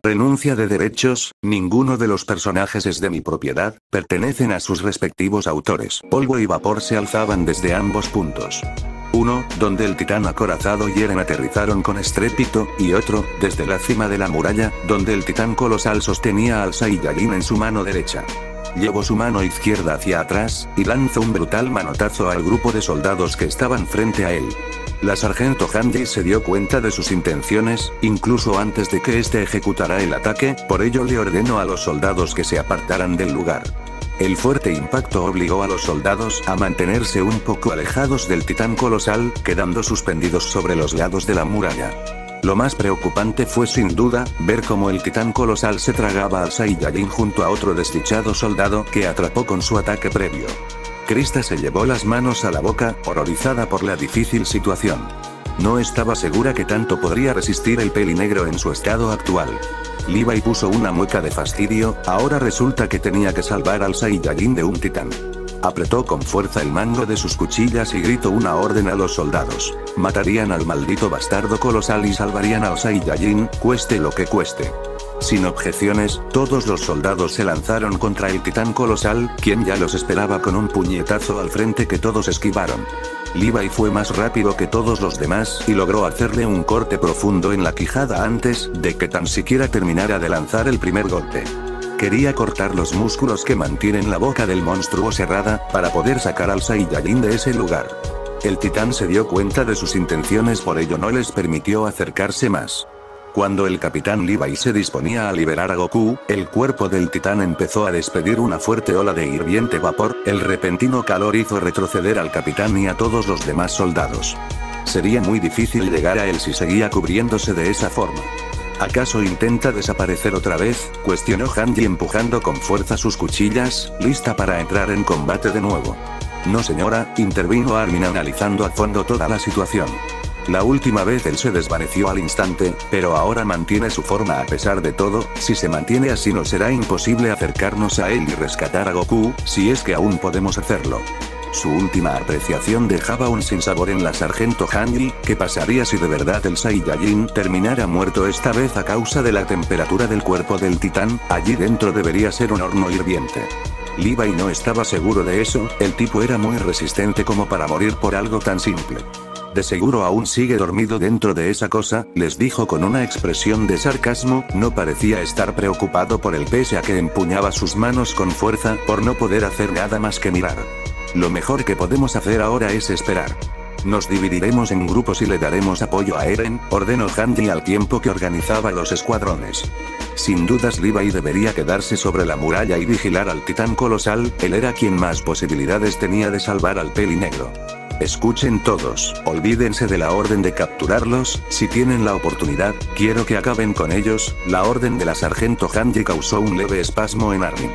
Renuncia de derechos, ninguno de los personajes es de mi propiedad, pertenecen a sus respectivos autores. Polvo y vapor se alzaban desde ambos puntos. Uno, donde el titán acorazado y Eren aterrizaron con estrépito, y otro, desde la cima de la muralla, donde el titán colosal sostenía al Saiyajin en su mano derecha. Llevó su mano izquierda hacia atrás, y lanzó un brutal manotazo al grupo de soldados que estaban frente a él. La sargento Hanji se dio cuenta de sus intenciones, incluso antes de que éste ejecutara el ataque, por ello le ordenó a los soldados que se apartaran del lugar. El fuerte impacto obligó a los soldados a mantenerse un poco alejados del titán colosal, quedando suspendidos sobre los lados de la muralla. Lo más preocupante fue sin duda, ver cómo el titán colosal se tragaba al Saiyajin junto a otro desdichado soldado que atrapó con su ataque previo. Krista se llevó las manos a la boca, horrorizada por la difícil situación. No estaba segura que tanto podría resistir el pelinegro en su estado actual. Levi puso una mueca de fastidio, ahora resulta que tenía que salvar al Saiyajin de un titán. Apretó con fuerza el mango de sus cuchillas y gritó una orden a los soldados. Matarían al maldito bastardo colosal y salvarían al Saiyajin, cueste lo que cueste. Sin objeciones, todos los soldados se lanzaron contra el titán colosal, quien ya los esperaba con un puñetazo al frente que todos esquivaron. Levi fue más rápido que todos los demás y logró hacerle un corte profundo en la quijada antes de que tan siquiera terminara de lanzar el primer golpe. Quería cortar los músculos que mantienen la boca del monstruo cerrada, para poder sacar al Saiyajin de ese lugar. El titán se dio cuenta de sus intenciones, por ello no les permitió acercarse más. Cuando el capitán Levi se disponía a liberar a Goku, el cuerpo del titán empezó a despedir una fuerte ola de hirviente vapor, el repentino calor hizo retroceder al capitán y a todos los demás soldados. Sería muy difícil llegar a él si seguía cubriéndose de esa forma. ¿Acaso intenta desaparecer otra vez?, cuestionó Hanji empujando con fuerza sus cuchillas, lista para entrar en combate de nuevo. No señora, intervino Armin analizando a fondo toda la situación. La última vez él se desvaneció al instante, pero ahora mantiene su forma a pesar de todo, si se mantiene así nos será imposible acercarnos a él y rescatar a Goku, si es que aún podemos hacerlo. Su última apreciación dejaba un sinsabor en la sargento Hanji. ¿Qué pasaría si de verdad el Saiyajin terminara muerto esta vez a causa de la temperatura del cuerpo del titán? Allí dentro debería ser un horno hirviente. Levi no estaba seguro de eso, el tipo era muy resistente como para morir por algo tan simple. De seguro aún sigue dormido dentro de esa cosa, les dijo con una expresión de sarcasmo, no parecía estar preocupado por él pese a que empuñaba sus manos con fuerza, por no poder hacer nada más que mirar. Lo mejor que podemos hacer ahora es esperar. Nos dividiremos en grupos y le daremos apoyo a Eren, ordenó Hanji al tiempo que organizaba los escuadrones. Sin dudas Levi debería quedarse sobre la muralla y vigilar al titán colosal, él era quien más posibilidades tenía de salvar al pelinegro. Escuchen todos, olvídense de la orden de capturarlos, si tienen la oportunidad, quiero que acaben con ellos. La orden de la sargento Hanji causó un leve espasmo en Armin.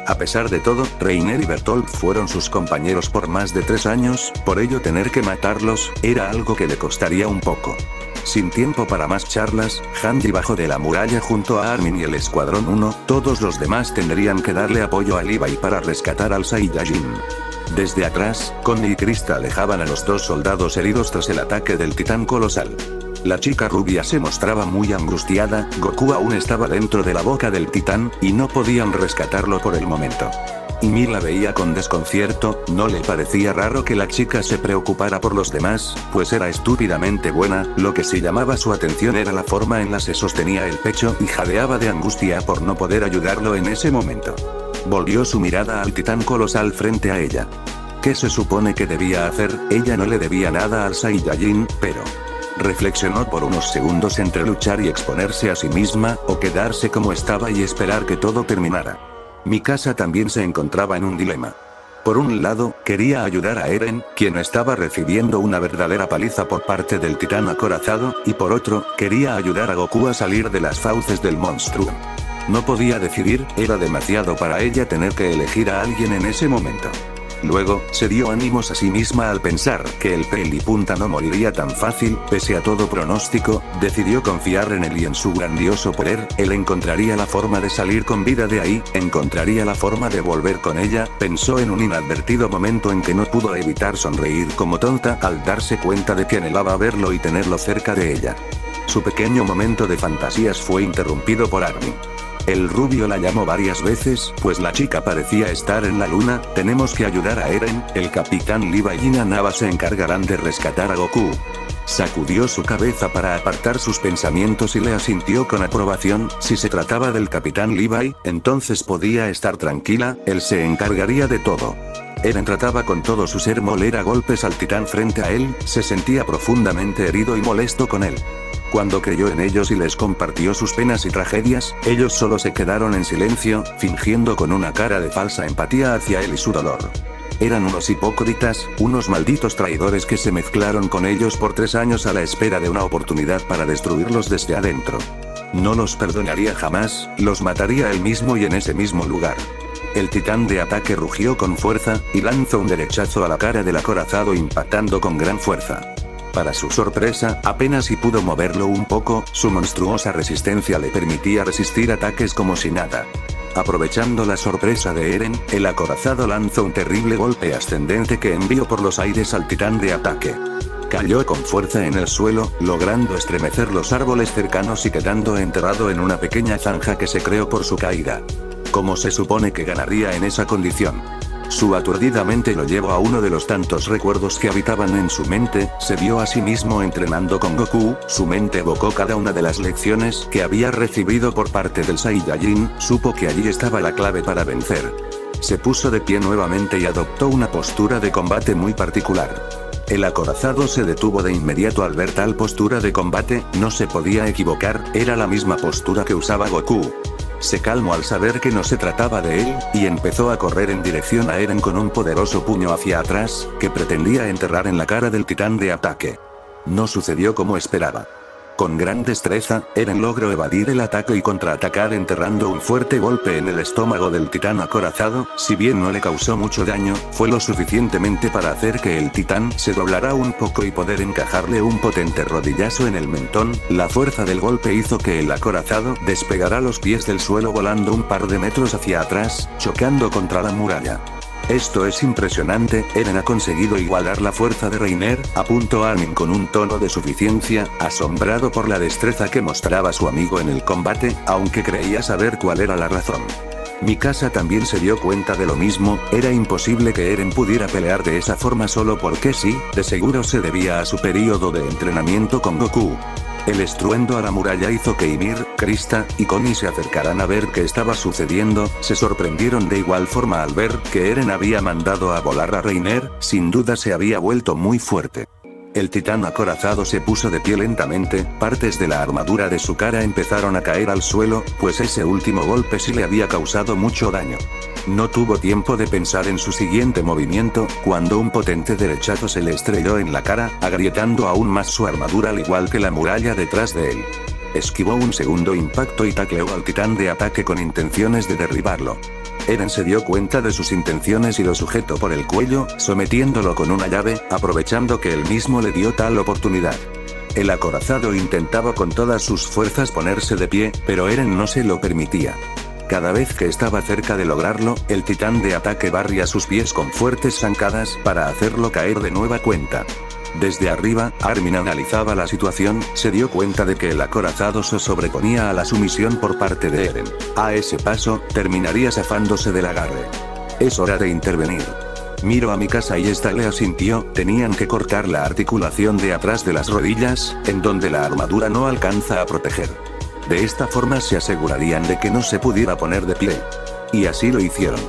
A pesar de todo, Reiner y Bertolt fueron sus compañeros por más de 3 años, por ello tener que matarlos, era algo que le costaría un poco. Sin tiempo para más charlas, Hanji bajó de la muralla junto a Armin y el escuadrón 1, todos los demás tendrían que darle apoyo a Levi para rescatar al Saiyajin. Desde atrás, Connie y Krista alejaban a los 2 soldados heridos tras el ataque del titán colosal. La chica rubia se mostraba muy angustiada, Goku aún estaba dentro de la boca del titán, y no podían rescatarlo por el momento. Ymir la veía con desconcierto, no le parecía raro que la chica se preocupara por los demás, pues era estúpidamente buena, lo que sí llamaba su atención era la forma en la que se sostenía el pecho y jadeaba de angustia por no poder ayudarlo en ese momento. Volvió su mirada al titán colosal frente a ella. ¿Qué se supone que debía hacer? Ella no le debía nada al Saiyajin, pero... reflexionó por unos segundos entre luchar y exponerse a sí misma, o quedarse como estaba y esperar que todo terminara. Mikasa también se encontraba en un dilema. Por un lado, quería ayudar a Eren, quien estaba recibiendo una verdadera paliza por parte del titán acorazado, y por otro, quería ayudar a Goku a salir de las fauces del monstruo. No podía decidir, era demasiado para ella tener que elegir a alguien en ese momento. Luego, se dio ánimos a sí misma al pensar que el pelipunta no moriría tan fácil, pese a todo pronóstico, decidió confiar en él y en su grandioso poder, él encontraría la forma de salir con vida de ahí, encontraría la forma de volver con ella, pensó en un inadvertido momento en que no pudo evitar sonreír como tonta al darse cuenta de que anhelaba verlo y tenerlo cerca de ella. Su pequeño momento de fantasías fue interrumpido por Armin. El rubio la llamó varias veces, pues la chica parecía estar en la luna. Tenemos que ayudar a Eren, el capitán Levi y Nanaba se encargarán de rescatar a Goku. Sacudió su cabeza para apartar sus pensamientos y le asintió con aprobación. Si se trataba del capitán Levi, entonces podía estar tranquila, él se encargaría de todo. Eren trataba con todo su ser moler a golpes al titán frente a él, se sentía profundamente herido y molesto con él. Cuando creyó en ellos y les compartió sus penas y tragedias, ellos solo se quedaron en silencio, fingiendo con una cara de falsa empatía hacia él y su dolor. Eran unos hipócritas, unos malditos traidores que se mezclaron con ellos por 3 años a la espera de una oportunidad para destruirlos desde adentro. No los perdonaría jamás, los mataría él mismo y en ese mismo lugar. El titán de ataque rugió con fuerza, y lanzó un derechazo a la cara del acorazado impactando con gran fuerza. Para su sorpresa, apenas si pudo moverlo un poco, su monstruosa resistencia le permitía resistir ataques como si nada. Aprovechando la sorpresa de Eren, el acorazado lanzó un terrible golpe ascendente que envió por los aires al titán de ataque. Cayó con fuerza en el suelo, logrando estremecer los árboles cercanos y quedando enterrado en una pequeña zanja que se creó por su caída. ¿Cómo se supone que ganaría en esa condición? Su aturdida mente lo llevó a uno de los tantos recuerdos que habitaban en su mente. Se vio a sí mismo entrenando con Goku, su mente evocó cada una de las lecciones que había recibido por parte del Saiyajin, supo que allí estaba la clave para vencer. Se puso de pie nuevamente y adoptó una postura de combate muy particular. El acorazado se detuvo de inmediato al ver tal postura de combate, no se podía equivocar, era la misma postura que usaba Goku. Se calmó al saber que no se trataba de él, y empezó a correr en dirección a Eren con un poderoso puño hacia atrás, que pretendía enterrar en la cara del titán de ataque. No sucedió como esperaba. Con gran destreza, Eren logró evadir el ataque y contraatacar enterrando un fuerte golpe en el estómago del titán acorazado. Si bien no le causó mucho daño, fue lo suficientemente para hacer que el titán se doblara un poco y poder encajarle un potente rodillazo en el mentón. La fuerza del golpe hizo que el acorazado despegara los pies del suelo volando un par de metros hacia atrás, chocando contra la muralla. Esto es impresionante, Eren ha conseguido igualar la fuerza de Reiner, apuntó Armin con un tono de suficiencia, asombrado por la destreza que mostraba su amigo en el combate, aunque creía saber cuál era la razón. Mikasa también se dio cuenta de lo mismo, era imposible que Eren pudiera pelear de esa forma solo porque sí, de seguro se debía a su período de entrenamiento con Goku. El estruendo a la muralla hizo que Ymir, Krista y Connie se acercaran a ver qué estaba sucediendo. Se sorprendieron de igual forma al ver que Eren había mandado a volar a Reiner, sin duda se había vuelto muy fuerte. El titán acorazado se puso de pie lentamente, partes de la armadura de su cara empezaron a caer al suelo, pues ese último golpe sí le había causado mucho daño. No tuvo tiempo de pensar en su siguiente movimiento, cuando un potente derechazo se le estrelló en la cara, agrietando aún más su armadura al igual que la muralla detrás de él. Esquivó un segundo impacto y tacleó al titán de ataque con intenciones de derribarlo. Eren se dio cuenta de sus intenciones y lo sujetó por el cuello, sometiéndolo con una llave, aprovechando que él mismo le dio tal oportunidad. El acorazado intentaba con todas sus fuerzas ponerse de pie, pero Eren no se lo permitía. Cada vez que estaba cerca de lograrlo, el titán de ataque barría sus pies con fuertes zancadas para hacerlo caer de nueva cuenta. Desde arriba, Armin analizaba la situación, se dio cuenta de que el acorazado se sobreponía a la sumisión por parte de Eren. A ese paso, terminaría zafándose del agarre. Es hora de intervenir. Miró a Mikasa y esta le asintió, tenían que cortar la articulación de atrás de las rodillas, en donde la armadura no alcanza a proteger. De esta forma se asegurarían de que no se pudiera poner de pie. Y así lo hicieron.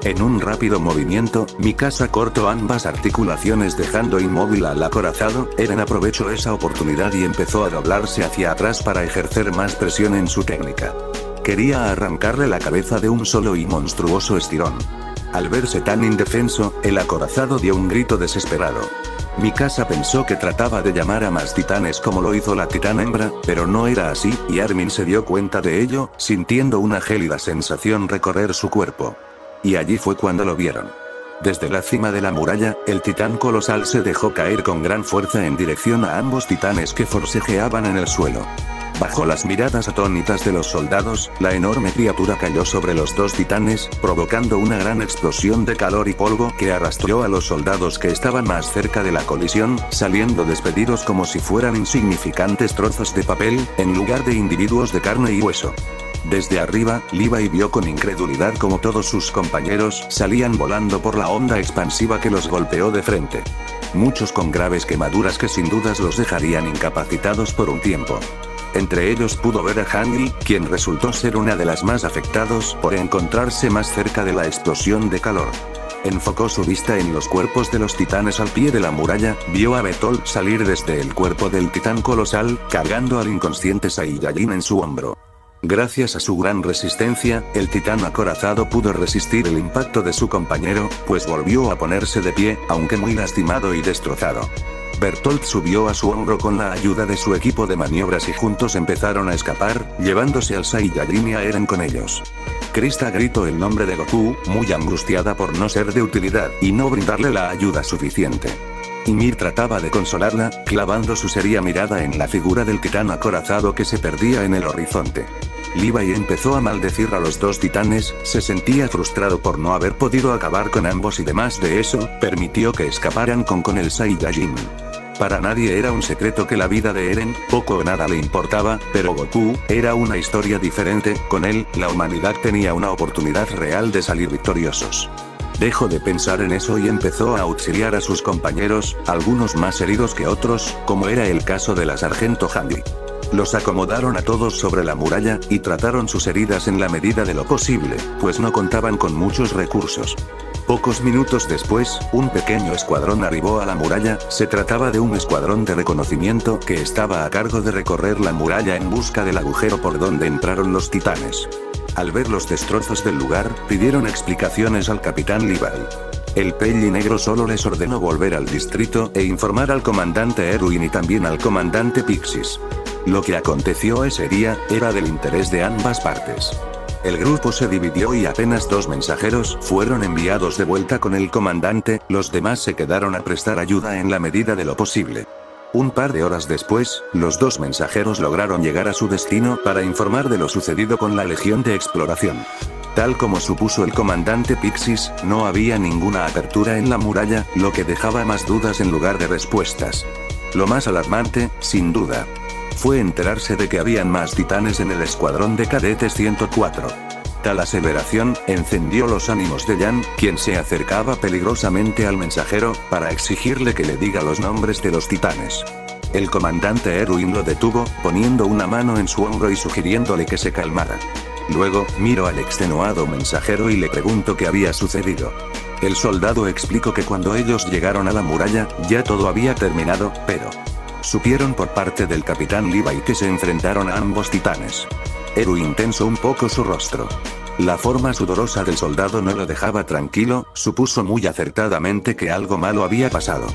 En un rápido movimiento, Mikasa cortó ambas articulaciones dejando inmóvil al acorazado. Eren aprovechó esa oportunidad y empezó a doblarse hacia atrás para ejercer más presión en su técnica. Quería arrancarle la cabeza de un solo y monstruoso estirón. Al verse tan indefenso, el acorazado dio un grito desesperado. Mikasa pensó que trataba de llamar a más titanes como lo hizo la titán hembra, pero no era así, y Armin se dio cuenta de ello, sintiendo una gélida sensación recorrer su cuerpo. Y allí fue cuando lo vieron. Desde la cima de la muralla, el titán colosal se dejó caer con gran fuerza en dirección a ambos titanes que forcejeaban en el suelo. Bajo las miradas atónitas de los soldados, la enorme criatura cayó sobre los dos titanes, provocando una gran explosión de calor y polvo que arrastró a los soldados que estaban más cerca de la colisión, saliendo despedidos como si fueran insignificantes trozos de papel, en lugar de individuos de carne y hueso. Desde arriba, Levi vio con incredulidad como todos sus compañeros salían volando por la onda expansiva que los golpeó de frente. Muchos con graves quemaduras que sin dudas los dejarían incapacitados por un tiempo. Entre ellos pudo ver a Hangul, quien resultó ser una de las más afectados por encontrarse más cerca de la explosión de calor. Enfocó su vista en los cuerpos de los titanes al pie de la muralla, vio a Bertolt salir desde el cuerpo del titán colosal, cargando al inconsciente Saiyajin en su hombro. Gracias a su gran resistencia, el titán acorazado pudo resistir el impacto de su compañero, pues volvió a ponerse de pie, aunque muy lastimado y destrozado. Bertolt subió a su hombro con la ayuda de su equipo de maniobras y juntos empezaron a escapar, llevándose al Saiyajin y a Eren con ellos. Krista gritó el nombre de Goku, muy angustiada por no ser de utilidad y no brindarle la ayuda suficiente. Ymir trataba de consolarla, clavando su seria mirada en la figura del titán acorazado que se perdía en el horizonte. Levi empezó a maldecir a los dos titanes, se sentía frustrado por no haber podido acabar con ambos y además de eso, permitió que escaparan con el Saiyajin. Para nadie era un secreto que la vida de Eren, poco o nada le importaba, pero Goku, era una historia diferente, con él, la humanidad tenía una oportunidad real de salir victoriosos. Dejó de pensar en eso y empezó a auxiliar a sus compañeros, algunos más heridos que otros, como era el caso de la sargento Hangul. Los acomodaron a todos sobre la muralla, y trataron sus heridas en la medida de lo posible, pues no contaban con muchos recursos. Pocos minutos después, un pequeño escuadrón arribó a la muralla, se trataba de un escuadrón de reconocimiento que estaba a cargo de recorrer la muralla en busca del agujero por donde entraron los titanes. Al ver los destrozos del lugar, pidieron explicaciones al capitán Levi. El Pelli Negro solo les ordenó volver al distrito e informar al comandante Erwin y también al comandante Pixis. Lo que aconteció ese día, era del interés de ambas partes. El grupo se dividió y apenas 2 mensajeros fueron enviados de vuelta con el comandante, los demás se quedaron a prestar ayuda en la medida de lo posible. Un par de horas después, los 2 mensajeros lograron llegar a su destino para informar de lo sucedido con la Legión de Exploración. Tal como supuso el comandante Pixis, no había ninguna apertura en la muralla, lo que dejaba más dudas en lugar de respuestas. Lo más alarmante, sin duda, fue enterarse de que habían más titanes en el escuadrón de cadetes 104. Tal aseveración encendió los ánimos de Jan, quien se acercaba peligrosamente al mensajero, para exigirle que le diga los nombres de los titanes. El comandante Erwin lo detuvo, poniendo una mano en su hombro y sugiriéndole que se calmara. Luego, miró al extenuado mensajero y le preguntó qué había sucedido. El soldado explicó que cuando ellos llegaron a la muralla, ya todo había terminado, pero supieron por parte del capitán Levi que se enfrentaron a ambos titanes. Erwin tensó un poco su rostro. La forma sudorosa del soldado no lo dejaba tranquilo, supuso muy acertadamente que algo malo había pasado.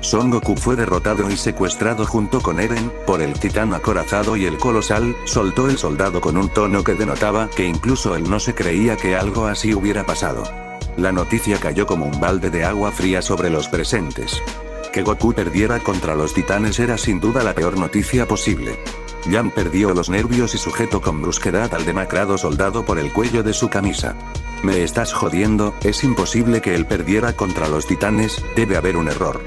Son Goku fue derrotado y secuestrado junto con Eren, por el titán acorazado y el colosal, soltó el soldado con un tono que denotaba que incluso él no se creía que algo así hubiera pasado. La noticia cayó como un balde de agua fría sobre los presentes. Que Goku perdiera contra los titanes era sin duda la peor noticia posible. Jan perdió los nervios y sujetó con brusquedad al demacrado soldado por el cuello de su camisa. «Me estás jodiendo, es imposible que él perdiera contra los titanes, debe haber un error».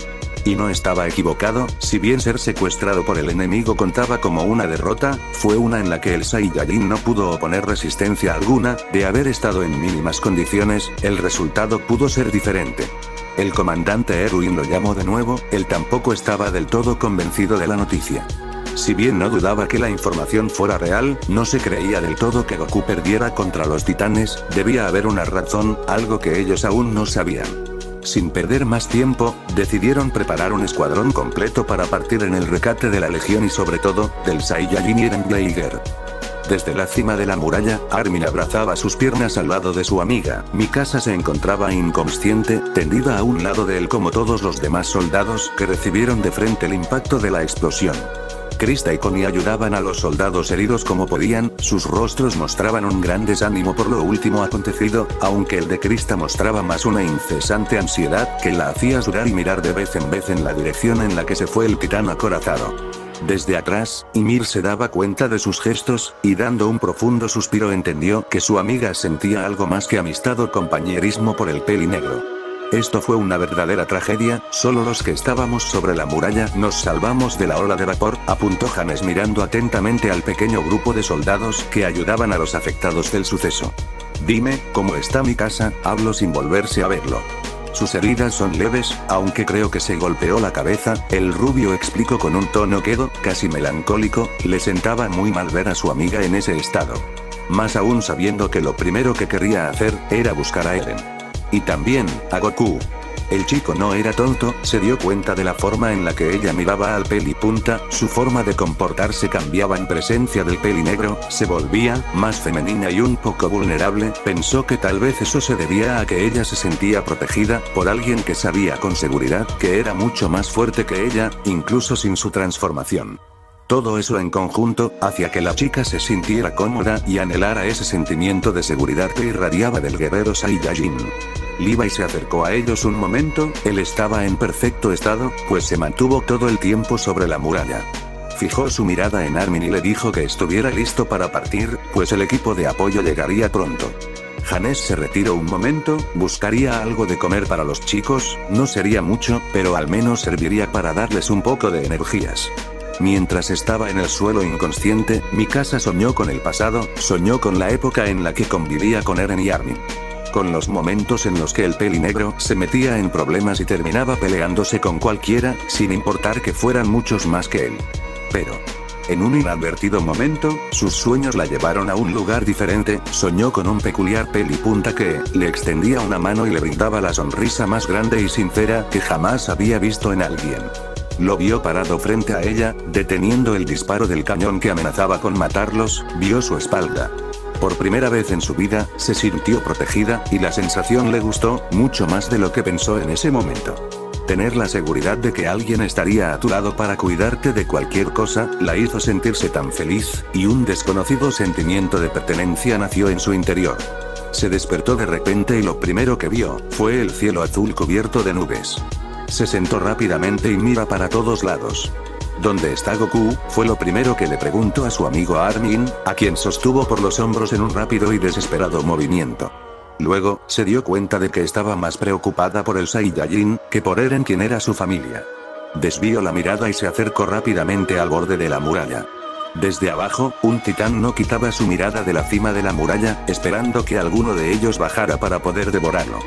Y no estaba equivocado, si bien ser secuestrado por el enemigo contaba como una derrota, fue una en la que el Saiyajin no pudo oponer resistencia alguna, de haber estado en mínimas condiciones, el resultado pudo ser diferente. El comandante Erwin lo llamó de nuevo, él tampoco estaba del todo convencido de la noticia. Si bien no dudaba que la información fuera real, no se creía del todo que Goku perdiera contra los titanes, debía haber una razón, algo que ellos aún no sabían. Sin perder más tiempo, decidieron preparar un escuadrón completo para partir en el rescate de la Legión y sobre todo, del Saiyajin Eren Jaeger. Desde la cima de la muralla, Armin abrazaba sus piernas al lado de su amiga. Mikasa se encontraba inconsciente, tendida a un lado de él como todos los demás soldados que recibieron de frente el impacto de la explosión. Krista y Connie ayudaban a los soldados heridos como podían, sus rostros mostraban un gran desánimo por lo último acontecido, aunque el de Krista mostraba más una incesante ansiedad que la hacía sudar y mirar de vez en la dirección en la que se fue el titán acorazado. Desde atrás, Ymir se daba cuenta de sus gestos, y dando un profundo suspiro entendió que su amiga sentía algo más que amistad o compañerismo por el pelinegro. Esto fue una verdadera tragedia, solo los que estábamos sobre la muralla nos salvamos de la ola de vapor, apuntó Hannes mirando atentamente al pequeño grupo de soldados que ayudaban a los afectados del suceso. Dime, ¿cómo está mi casa? Habló sin volverse a verlo. Sus heridas son leves, aunque creo que se golpeó la cabeza, el rubio explicó con un tono quedo, casi melancólico, le sentaba muy mal ver a su amiga en ese estado. Más aún sabiendo que lo primero que quería hacer, era buscar a Eren. Y también, a Goku. El chico no era tonto, se dio cuenta de la forma en la que ella miraba al pelipunta, su forma de comportarse cambiaba en presencia del pelinegro, se volvía más femenina y un poco vulnerable, pensó que tal vez eso se debía a que ella se sentía protegida por alguien que sabía con seguridad que era mucho más fuerte que ella, incluso sin su transformación. Todo eso en conjunto, hacía que la chica se sintiera cómoda y anhelara ese sentimiento de seguridad que irradiaba del guerrero Saiyajin. Levi se acercó a ellos un momento, él estaba en perfecto estado, pues se mantuvo todo el tiempo sobre la muralla. Fijó su mirada en Armin y le dijo que estuviera listo para partir, pues el equipo de apoyo llegaría pronto. Hannes se retiró un momento, buscaría algo de comer para los chicos, no sería mucho, pero al menos serviría para darles un poco de energías. Mientras estaba en el suelo inconsciente, Mikasa soñó con el pasado, soñó con la época en la que convivía con Eren y Armin. Con los momentos en los que el pelinegro se metía en problemas y terminaba peleándose con cualquiera, sin importar que fueran muchos más que él. Pero, en un inadvertido momento, sus sueños la llevaron a un lugar diferente, soñó con un peculiar pelipunta que le extendía una mano y le brindaba la sonrisa más grande y sincera que jamás había visto en alguien. Lo vio parado frente a ella, deteniendo el disparo del cañón que amenazaba con matarlos, vio su espalda. Por primera vez en su vida, se sintió protegida, y la sensación le gustó, mucho más de lo que pensó en ese momento. Tener la seguridad de que alguien estaría a tu lado para cuidarte de cualquier cosa, la hizo sentirse tan feliz, y un desconocido sentimiento de pertenencia nació en su interior. Se despertó de repente y lo primero que vio, fue el cielo azul cubierto de nubes. Se sentó rápidamente y mira para todos lados. ¿Dónde está Goku? Fue lo primero que le preguntó a su amigo Armin, a quien sostuvo por los hombros en un rápido y desesperado movimiento. Luego, se dio cuenta de que estaba más preocupada por el Saiyajin, que por Eren, quien era su familia. Desvió la mirada y se acercó rápidamente al borde de la muralla. Desde abajo, un titán no quitaba su mirada de la cima de la muralla, esperando que alguno de ellos bajara para poder devorarlo.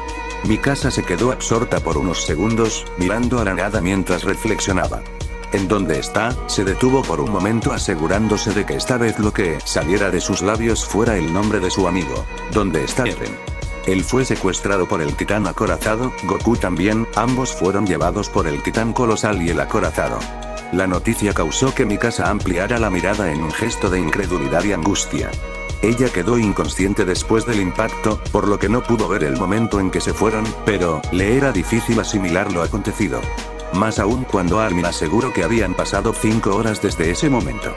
Mikasa se quedó absorta por unos segundos, mirando a la nada mientras reflexionaba. ¿En dónde está? Se detuvo por un momento asegurándose de que esta vez lo que saliera de sus labios fuera el nombre de su amigo. ¿Dónde está Eren? Él fue secuestrado por el titán acorazado, Goku también, ambos fueron llevados por el titán colosal y el acorazado. La noticia causó que Mikasa ampliara la mirada en un gesto de incredulidad y angustia. Ella quedó inconsciente después del impacto, por lo que no pudo ver el momento en que se fueron, pero le era difícil asimilar lo acontecido. Más aún cuando Armin aseguró que habían pasado 5 horas desde ese momento.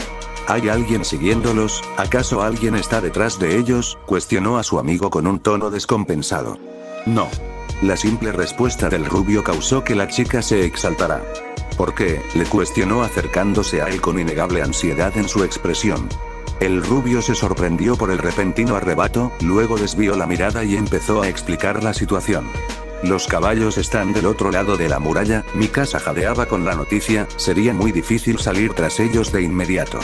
¿Hay alguien siguiéndolos? ¿Acaso alguien está detrás de ellos? Cuestionó a su amigo con un tono descompensado. No. La simple respuesta del rubio causó que la chica se exaltara. ¿Por qué? Le cuestionó acercándose a él con innegable ansiedad en su expresión. El rubio se sorprendió por el repentino arrebato, luego desvió la mirada y empezó a explicar la situación. Los caballos están del otro lado de la muralla, Mikasa jadeaba con la noticia, sería muy difícil salir tras ellos de inmediato.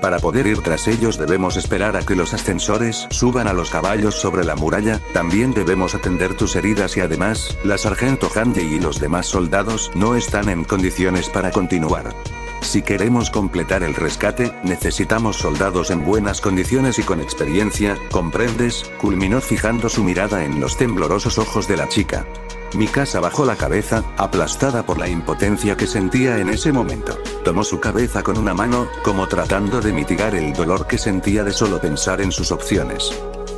Para poder ir tras ellos debemos esperar a que los ascensores suban a los caballos sobre la muralla, también debemos atender tus heridas y además, la sargento Hanji y los demás soldados no están en condiciones para continuar. Si queremos completar el rescate, necesitamos soldados en buenas condiciones y con experiencia, ¿comprendes? Culminó fijando su mirada en los temblorosos ojos de la chica. Mikasa bajó la cabeza, aplastada por la impotencia que sentía en ese momento. Tomó su cabeza con una mano, como tratando de mitigar el dolor que sentía de solo pensar en sus opciones.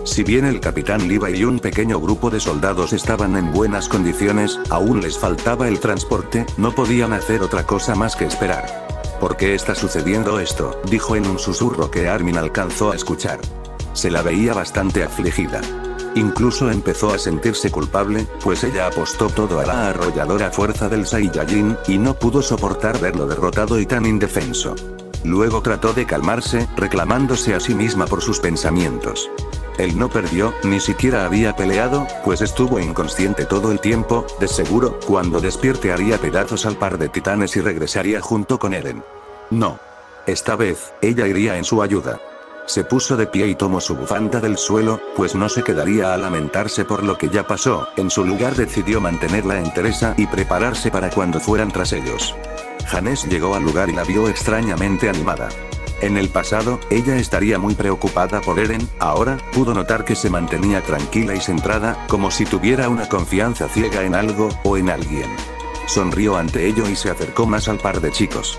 Si bien el capitán Levi y un pequeño grupo de soldados estaban en buenas condiciones, aún les faltaba el transporte, no podían hacer otra cosa más que esperar. ¿Por qué está sucediendo esto?, dijo en un susurro que Armin alcanzó a escuchar. Se la veía bastante afligida. Incluso empezó a sentirse culpable, pues ella apostó todo a la arrolladora fuerza del Saiyajin, y no pudo soportar verlo derrotado y tan indefenso. Luego trató de calmarse, reclamándose a sí misma por sus pensamientos. Él no perdió, ni siquiera había peleado, pues estuvo inconsciente todo el tiempo, de seguro, cuando despierte haría pedazos al par de titanes y regresaría junto con Eren. No. Esta vez, ella iría en su ayuda. Se puso de pie y tomó su bufanda del suelo, pues no se quedaría a lamentarse por lo que ya pasó, en su lugar decidió mantenerla entereza y prepararse para cuando fueran tras ellos. Hannes llegó al lugar y la vio extrañamente animada. En el pasado, ella estaría muy preocupada por Eren, ahora, pudo notar que se mantenía tranquila y centrada, como si tuviera una confianza ciega en algo, o en alguien. Sonrió ante ello y se acercó más al par de chicos.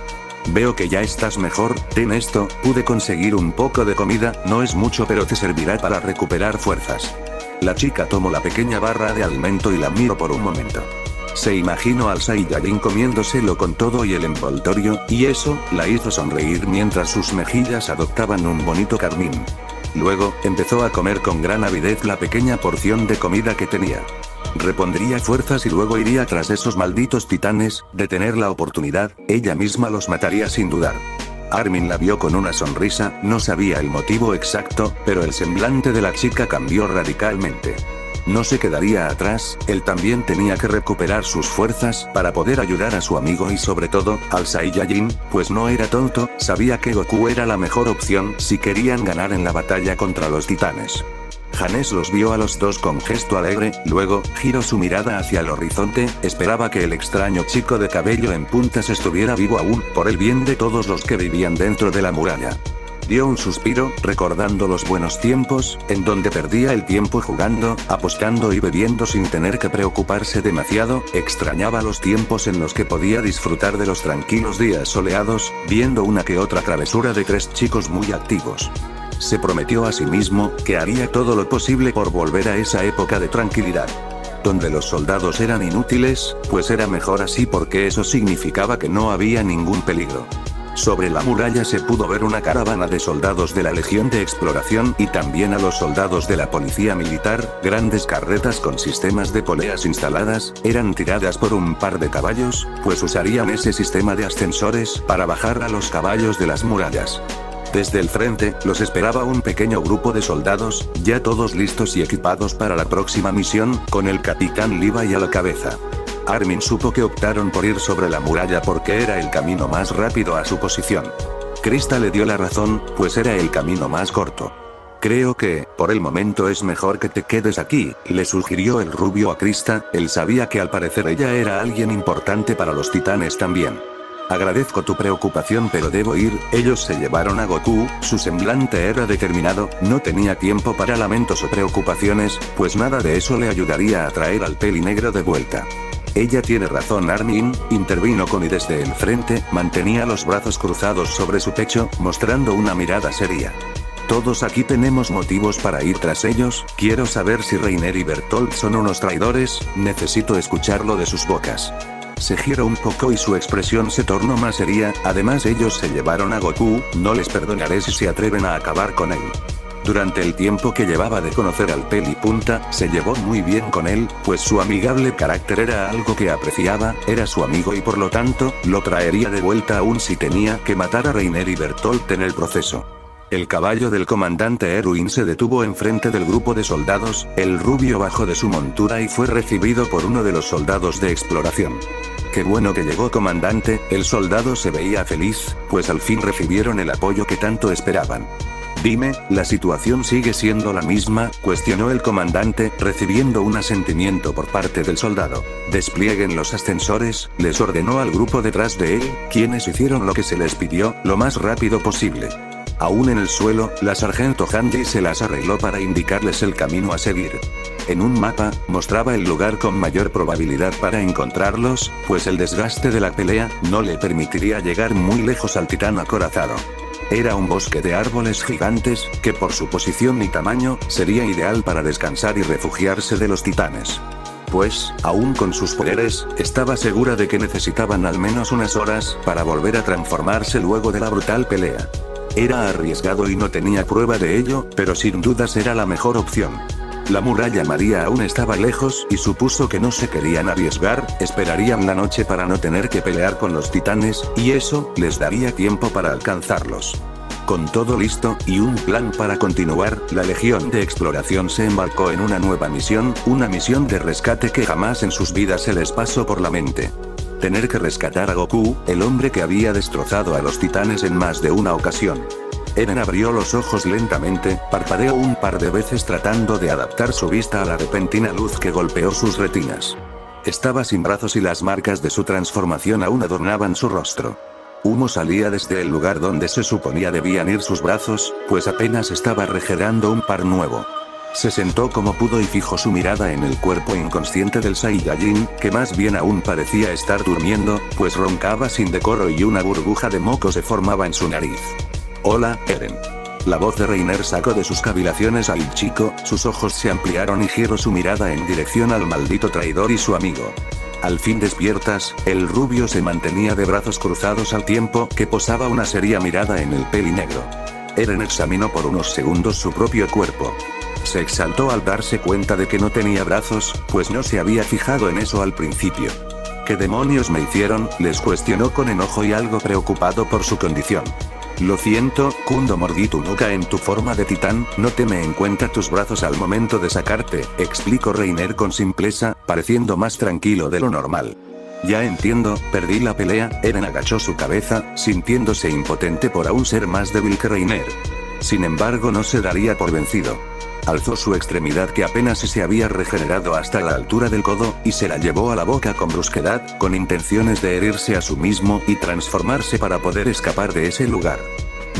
Veo que ya estás mejor, ten esto, pude conseguir un poco de comida, no es mucho pero te servirá para recuperar fuerzas. La chica tomó la pequeña barra de alimento y la miró por un momento. Se imaginó al Saiyajin comiéndoselo con todo y el envoltorio, y eso, la hizo sonreír mientras sus mejillas adoptaban un bonito carmín. Luego, empezó a comer con gran avidez la pequeña porción de comida que tenía. Repondría fuerzas y luego iría tras esos malditos titanes, de tener la oportunidad, ella misma los mataría sin dudar. Armin la vio con una sonrisa, no sabía el motivo exacto, pero el semblante de la chica cambió radicalmente. No se quedaría atrás, él también tenía que recuperar sus fuerzas para poder ayudar a su amigo y sobre todo, al Saiyajin, pues no era tonto, sabía que Goku era la mejor opción si querían ganar en la batalla contra los titanes. Hannes los vio a los dos con gesto alegre, luego, giró su mirada hacia el horizonte, esperaba que el extraño chico de cabello en puntas estuviera vivo aún, por el bien de todos los que vivían dentro de la muralla. Dio un suspiro, recordando los buenos tiempos, en donde perdía el tiempo jugando, apostando y bebiendo sin tener que preocuparse demasiado, extrañaba los tiempos en los que podía disfrutar de los tranquilos días soleados, viendo una que otra travesura de tres chicos muy activos. Se prometió a sí mismo, que haría todo lo posible por volver a esa época de tranquilidad. Donde los soldados eran inútiles, pues era mejor así porque eso significaba que no había ningún peligro. Sobre la muralla se pudo ver una caravana de soldados de la Legión de Exploración y también a los soldados de la Policía Militar, grandes carretas con sistemas de poleas instaladas, eran tiradas por un par de caballos, pues usarían ese sistema de ascensores para bajar a los caballos de las murallas. Desde el frente, los esperaba un pequeño grupo de soldados, ya todos listos y equipados para la próxima misión, con el capitán Levi a la cabeza. Armin supo que optaron por ir sobre la muralla porque era el camino más rápido a su posición. Krista le dio la razón, pues era el camino más corto. Creo que, por el momento es mejor que te quedes aquí, le sugirió el rubio a Krista, él sabía que al parecer ella era alguien importante para los titanes también. Agradezco tu preocupación pero debo ir, ellos se llevaron a Goku, su semblante era determinado, no tenía tiempo para lamentos o preocupaciones, pues nada de eso le ayudaría a traer al peli negro de vuelta. Ella tiene razón Armin, intervino Connie desde el frente, mantenía los brazos cruzados sobre su pecho, mostrando una mirada seria. Todos aquí tenemos motivos para ir tras ellos, quiero saber si Reiner y Bertolt son unos traidores, necesito escucharlo de sus bocas. Se giró un poco y su expresión se tornó más seria, además ellos se llevaron a Goku, no les perdonaré si se atreven a acabar con él. Durante el tiempo que llevaba de conocer al Pelipunta, se llevó muy bien con él, pues su amigable carácter era algo que apreciaba, era su amigo y por lo tanto, lo traería de vuelta aún si tenía que matar a Reiner y Bertolt en el proceso. El caballo del comandante Erwin se detuvo enfrente del grupo de soldados, el rubio bajó de su montura y fue recibido por uno de los soldados de exploración. Qué bueno que llegó comandante, el soldado se veía feliz, pues al fin recibieron el apoyo que tanto esperaban. Dime, ¿la situación sigue siendo la misma?, cuestionó el comandante, recibiendo un asentimiento por parte del soldado. Desplieguen los ascensores, les ordenó al grupo detrás de él, quienes hicieron lo que se les pidió, lo más rápido posible. Aún en el suelo, la sargento Handy se las arregló para indicarles el camino a seguir. En un mapa, mostraba el lugar con mayor probabilidad para encontrarlos, pues el desgaste de la pelea, no le permitiría llegar muy lejos al titán acorazado. Era un bosque de árboles gigantes, que por su posición y tamaño, sería ideal para descansar y refugiarse de los titanes. pues, aún con sus poderes, estaba segura de que necesitaban al menos unas horas para volver a transformarse luego de la brutal pelea. Era arriesgado y no tenía prueba de ello, pero sin dudas era la mejor opción. La muralla María aún estaba lejos y supuso que no se querían arriesgar, esperarían la noche para no tener que pelear con los titanes, y eso les daría tiempo para alcanzarlos. Con todo listo, y un plan para continuar, la Legión de Exploración se embarcó en una nueva misión, una misión de rescate que jamás en sus vidas se les pasó por la mente. Tener que rescatar a Goku, el hombre que había destrozado a los titanes en más de una ocasión. Eren abrió los ojos lentamente, parpadeó un par de veces tratando de adaptar su vista a la repentina luz que golpeó sus retinas. Estaba sin brazos y las marcas de su transformación aún adornaban su rostro. Humo salía desde el lugar donde se suponía debían ir sus brazos, pues apenas estaba regenerando un par nuevo. Se sentó como pudo y fijó su mirada en el cuerpo inconsciente del Saiyajin, que más bien aún parecía estar durmiendo, pues roncaba sin decoro y una burbuja de moco se formaba en su nariz. «Hola, Eren». La voz de Reiner sacó de sus cavilaciones al chico, sus ojos se ampliaron y giró su mirada en dirección al maldito traidor y su amigo. «Al fin despiertas». El rubio se mantenía de brazos cruzados al tiempo que posaba una seria mirada en el peli negro. Eren examinó por unos segundos su propio cuerpo. Se exaltó al darse cuenta de que no tenía brazos, pues no se había fijado en eso al principio. «¿Qué demonios me hicieron?», les cuestionó con enojo y algo preocupado por su condición. «Lo siento, Kundo, mordí tu nuca en tu forma de titán, no teme en cuenta tus brazos al momento de sacarte», explicó Reiner con simpleza, pareciendo más tranquilo de lo normal. «Ya entiendo, perdí la pelea». Eren agachó su cabeza, sintiéndose impotente por aún ser más débil que Reiner. Sin embargo, no se daría por vencido. Alzó su extremidad que apenas se había regenerado hasta la altura del codo, y se la llevó a la boca con brusquedad, con intenciones de herirse a sí mismo y transformarse para poder escapar de ese lugar.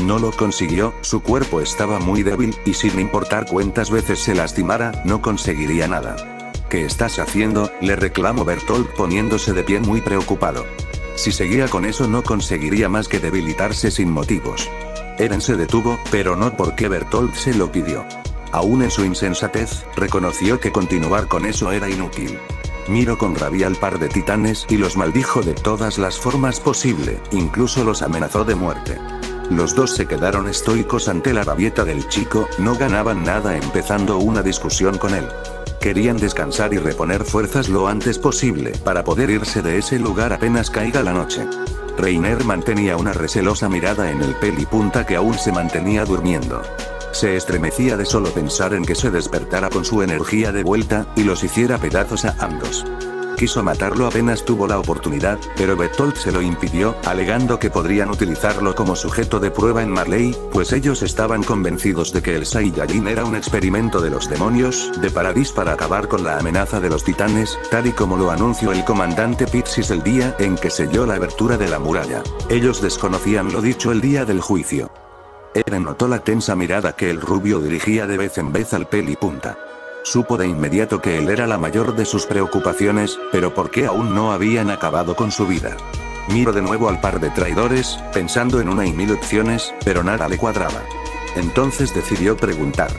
No lo consiguió, su cuerpo estaba muy débil, y sin importar cuántas veces se lastimara, no conseguiría nada. «¿Qué estás haciendo?», le reclamó Bertolt poniéndose de pie muy preocupado. Si seguía con eso no conseguiría más que debilitarse sin motivos. Eren se detuvo, pero no porque Bertolt se lo pidió. Aún en su insensatez, reconoció que continuar con eso era inútil. Miró con rabia al par de titanes y los maldijo de todas las formas posible, incluso los amenazó de muerte. Los dos se quedaron estoicos ante la rabieta del chico, no ganaban nada empezando una discusión con él. Querían descansar y reponer fuerzas lo antes posible para poder irse de ese lugar apenas caiga la noche. Reiner mantenía una recelosa mirada en el pelipunta que aún se mantenía durmiendo. Se estremecía de solo pensar en que se despertara con su energía de vuelta, y los hiciera pedazos a ambos. Quiso matarlo apenas tuvo la oportunidad, pero Bertolt se lo impidió, alegando que podrían utilizarlo como sujeto de prueba en Marley, pues ellos estaban convencidos de que el Saiyajin era un experimento de los demonios, de Paradis para acabar con la amenaza de los titanes, tal y como lo anunció el comandante Pixis el día en que selló la abertura de la muralla. Ellos desconocían lo dicho el día del juicio. Eren notó la tensa mirada que el rubio dirigía de vez en vez al pelipunta. Supo de inmediato que él era la mayor de sus preocupaciones, pero ¿por qué aún no habían acabado con su vida? Miró de nuevo al par de traidores, pensando en una y mil opciones, pero nada le cuadraba. Entonces decidió preguntar.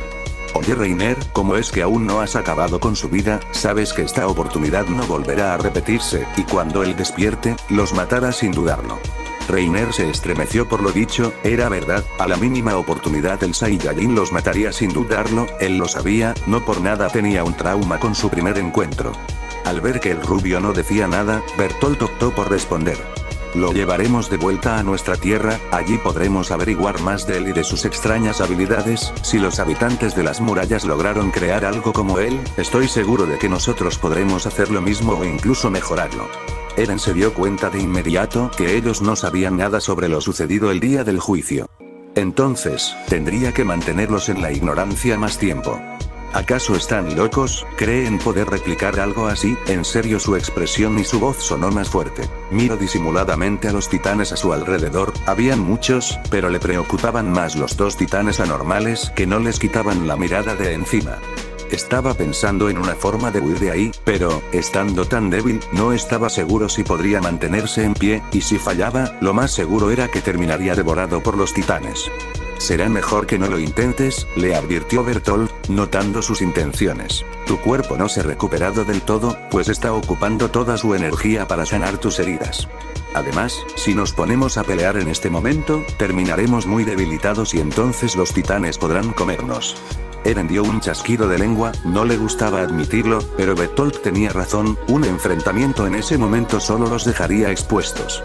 «Oye Reiner, ¿cómo es que aún no has acabado con su vida? Sabes que esta oportunidad no volverá a repetirse, y cuando él despierte, los matará sin dudarlo». Reiner se estremeció por lo dicho, era verdad, a la mínima oportunidad el Saiyajin los mataría sin dudarlo, él lo sabía, no por nada tenía un trauma con su primer encuentro. Al ver que el rubio no decía nada, Bertolt optó por responder. «Lo llevaremos de vuelta a nuestra tierra, allí podremos averiguar más de él y de sus extrañas habilidades, si los habitantes de las murallas lograron crear algo como él, estoy seguro de que nosotros podremos hacer lo mismo o incluso mejorarlo». Eren se dio cuenta de inmediato que ellos no sabían nada sobre lo sucedido el día del juicio. Entonces, tendría que mantenerlos en la ignorancia más tiempo. ¿Acaso están locos? ¿Creen poder replicar algo así? En serio, su expresión y su voz sonó más fuerte. Miró disimuladamente a los titanes a su alrededor, habían muchos, pero le preocupaban más los dos titanes anormales que no les quitaban la mirada de encima. Estaba pensando en una forma de huir de ahí, pero, estando tan débil, no estaba seguro si podría mantenerse en pie, y si fallaba, lo más seguro era que terminaría devorado por los titanes. Será mejor que no lo intentes, le advirtió Bertolt, notando sus intenciones. Tu cuerpo no se ha recuperado del todo, pues está ocupando toda su energía para sanar tus heridas. Además, si nos ponemos a pelear en este momento, terminaremos muy debilitados y entonces los titanes podrán comernos. Eren dio un chasquido de lengua, no le gustaba admitirlo, pero Bertolt tenía razón, un enfrentamiento en ese momento solo los dejaría expuestos.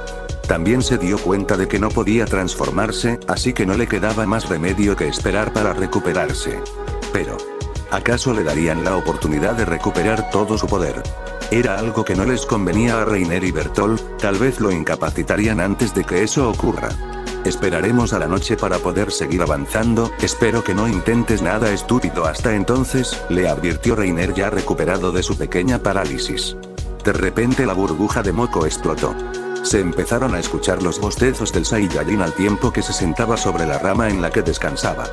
También se dio cuenta de que no podía transformarse, así que no le quedaba más remedio que esperar para recuperarse. Pero, ¿acaso le darían la oportunidad de recuperar todo su poder? Era algo que no les convenía a Reiner y Bertolt, tal vez lo incapacitarían antes de que eso ocurra. Esperaremos a la noche para poder seguir avanzando, espero que no intentes nada estúpido hasta entonces, le advirtió Reiner ya recuperado de su pequeña parálisis. De repente la burbuja de moco explotó. Se empezaron a escuchar los bostezos del Saiyajin al tiempo que se sentaba sobre la rama en la que descansaba.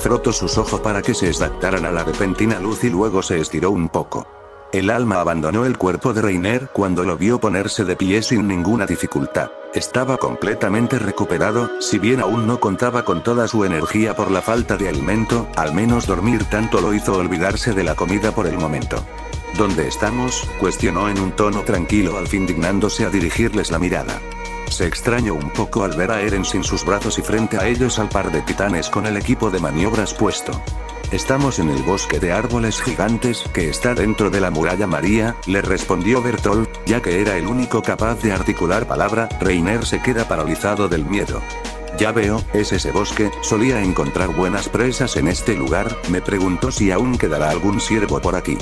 Frotó sus ojos para que se adaptaran a la repentina luz y luego se estiró un poco. El alma abandonó el cuerpo de Reiner cuando lo vio ponerse de pie sin ninguna dificultad. Estaba completamente recuperado, si bien aún no contaba con toda su energía por la falta de alimento, al menos dormir tanto lo hizo olvidarse de la comida por el momento. ¿Dónde estamos?, cuestionó en un tono tranquilo al fin dignándose a dirigirles la mirada. Se extrañó un poco al ver a Eren sin sus brazos y frente a ellos al par de titanes con el equipo de maniobras puesto. Estamos en el bosque de árboles gigantes que está dentro de la muralla María, le respondió Bertolt, ya que era el único capaz de articular palabra. Reiner se queda paralizado del miedo. Ya veo, es ese bosque, solía encontrar buenas presas en este lugar, me preguntó si aún quedará algún ciervo por aquí.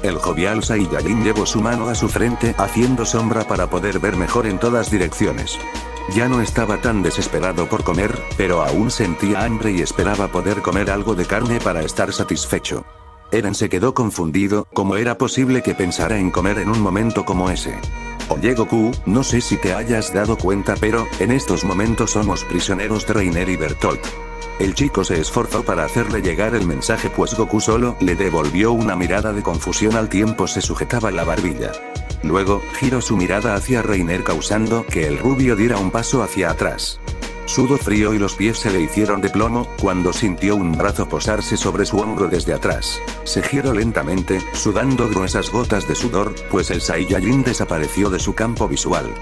El jovial Saiyajin llevó su mano a su frente haciendo sombra para poder ver mejor en todas direcciones. Ya no estaba tan desesperado por comer, pero aún sentía hambre y esperaba poder comer algo de carne para estar satisfecho. Eren se quedó confundido, ¿cómo era posible que pensara en comer en un momento como ese? Oye Goku, no sé si te hayas dado cuenta pero, en estos momentos somos prisioneros de Reiner y Bertolt. El chico se esforzó para hacerle llegar el mensaje pues Goku solo le devolvió una mirada de confusión al tiempo se sujetaba la barbilla. Luego, giró su mirada hacia Reiner causando que el rubio diera un paso hacia atrás. Sudó frío y los pies se le hicieron de plomo, cuando sintió un brazo posarse sobre su hombro desde atrás. Se giró lentamente, sudando gruesas gotas de sudor, pues el Saiyajin desapareció de su campo visual.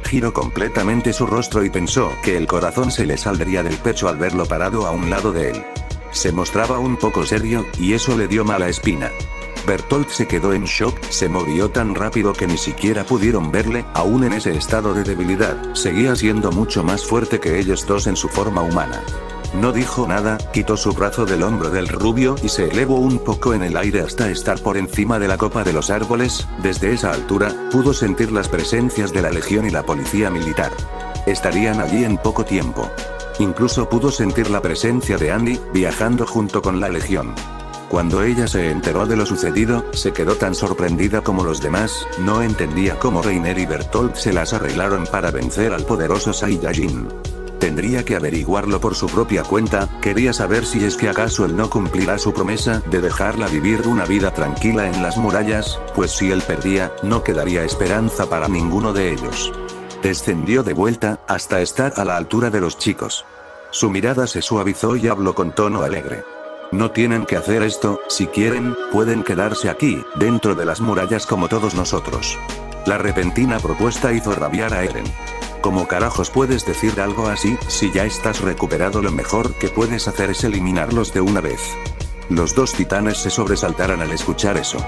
Giró completamente su rostro y pensó que el corazón se le saldría del pecho al verlo parado a un lado de él. Se mostraba un poco serio, y eso le dio mala espina. Bertolt se quedó en shock, se movió tan rápido que ni siquiera pudieron verle, aún en ese estado de debilidad, seguía siendo mucho más fuerte que ellos dos en su forma humana. No dijo nada, quitó su brazo del hombro del rubio y se elevó un poco en el aire hasta estar por encima de la copa de los árboles, desde esa altura, pudo sentir las presencias de la legión y la policía militar. Estarían allí en poco tiempo. Incluso pudo sentir la presencia de Andy, viajando junto con la legión. Cuando ella se enteró de lo sucedido, se quedó tan sorprendida como los demás, no entendía cómo Reiner y Bertolt se las arreglaron para vencer al poderoso Saiyajin. Tendría que averiguarlo por su propia cuenta, quería saber si es que acaso él no cumplirá su promesa de dejarla vivir una vida tranquila en las murallas, pues si él perdía, no quedaría esperanza para ninguno de ellos. Descendió de vuelta, hasta estar a la altura de los chicos. Su mirada se suavizó y habló con tono alegre. No tienen que hacer esto, si quieren, pueden quedarse aquí, dentro de las murallas como todos nosotros. La repentina propuesta hizo rabiar a Eren. ¿Cómo carajos puedes decir algo así, si ya estás recuperado? Lo mejor que puedes hacer es eliminarlos de una vez. Los dos titanes se sobresaltaron al escuchar eso.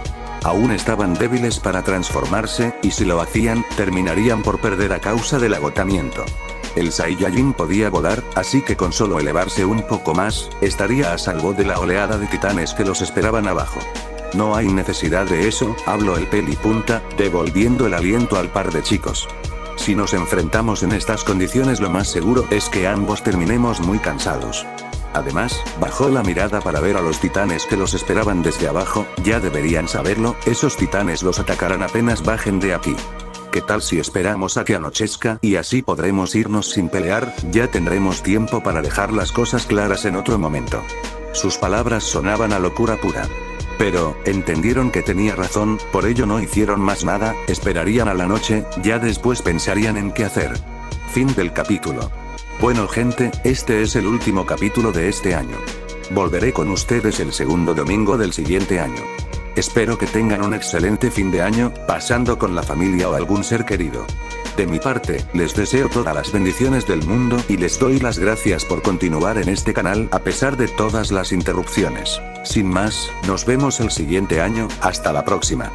Aún estaban débiles para transformarse, y si lo hacían, terminarían por perder a causa del agotamiento. El Saiyajin podía volar, así que con solo elevarse un poco más, estaría a salvo de la oleada de titanes que los esperaban abajo. No hay necesidad de eso, habló el pelipunta, devolviendo el aliento al par de chicos. Si nos enfrentamos en estas condiciones lo más seguro es que ambos terminemos muy cansados. Además, bajó la mirada para ver a los titanes que los esperaban desde abajo, ya deberían saberlo, esos titanes los atacarán apenas bajen de aquí. ¿Qué tal si esperamos a que anochezca y así podremos irnos sin pelear? Ya tendremos tiempo para dejar las cosas claras en otro momento. Sus palabras sonaban a locura pura. Pero, entendieron que tenía razón, por ello no hicieron más nada, esperarían a la noche, ya después pensarían en qué hacer. Fin del capítulo. Bueno gente, este es el último capítulo de este año. Volveré con ustedes el segundo domingo del siguiente año. Espero que tengan un excelente fin de año, pasando con la familia o algún ser querido. De mi parte, les deseo todas las bendiciones del mundo y les doy las gracias por continuar en este canal a pesar de todas las interrupciones. Sin más, nos vemos el siguiente año, hasta la próxima.